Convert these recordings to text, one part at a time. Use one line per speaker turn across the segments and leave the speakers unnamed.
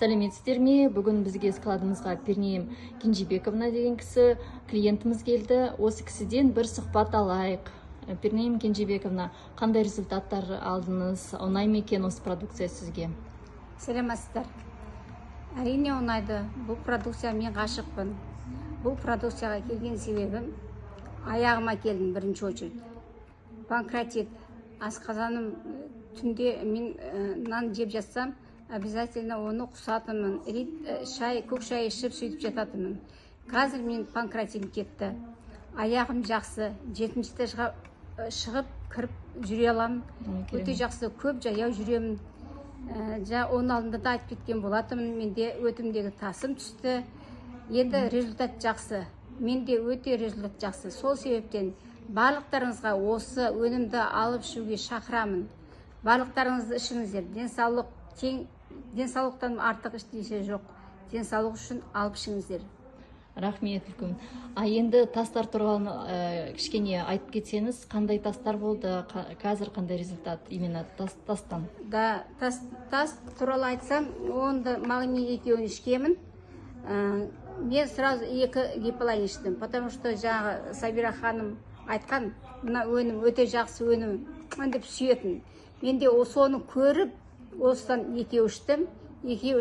Сәлеметсіздер ме? Бүгін бізге складымызға Пернем Кенжебековна деген кісі клиентіміз келді. Осы кісіден бір сұхбат алайық. Пернем Кенжебековна, қандай результаттар алдыңыз? Оңай ма екен осы продукция сізге?
Сәлеметсіздер. Әрине оңайды. Бұл продукция мен ғашықпын. Бұл продукцияға келген себебім аяғыма келдім бірінші очередь. Панкратит, асқазаным түнде мен нан жеп жатсам, обязательно оны құсатымын. Көк шай ішіп сөйтіп жататымын. Қазір мен панкратитім кетті. Аяғым жақсы, 7-те шығып кіріп жүре аламын. Өте жақсы, көп жаяу жүремін. Оның алдында да айтып кеткен болатымын. Менде өтімдегі тасым түсті. Енді результат жақсы. Менде өте результат жақсы. Сол себептен барлықтарыңызға осы өнімді алып ішуге шақырамын. Барлықтарыңызды ішіңіздер. Денсаулықтан артық ештеңе жоқ. Денсаулық үшін алып ішіңіздер.
Рахмет үлкен. Енді тастар туралы кішкене айтып кетсеңіз, қандай тастар болды, қазір қандай результат именно тастан?
Да, тас туралы айтсам, онда магний екеуін ішкемін. Мен сразу 2 гипалайн іштім, потому что жаңағы Сабира ханым айтқан, мына өнім өте жақсы өнім, деп сүйетін. Менде соны көріп, осыдан 2 іштім. 2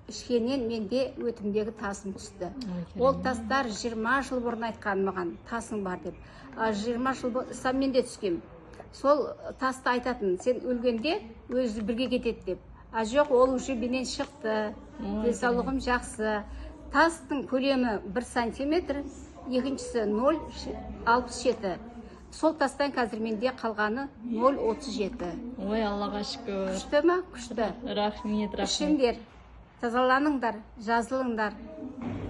ішкеннен менде өтімдегі тасым түсті. Ол тастар 20 жыл бұрын айтқан маған, тасың бар деп. 20 жыл бұрын мен де түскем. Сол тасты айтатын, сен өлгенде өзі бірге кетеді деп. Жоқ, ол уже менен шықты. Денсаулығым жақсы. Тастың көлемі 1 сантиметр, екіншісі 0,67. Сол тастан қазір менде қалғаны 0,37.
Ой, Аллаға шүкір.
Күшті ма? Күшті.
Рахмет.
Ішіңдер, тазаланыңдар, жазылыңдар.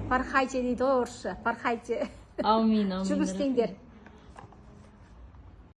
Пархайте дейді орысша, пархайте.
Аумин.
Жұмыс істеңдер.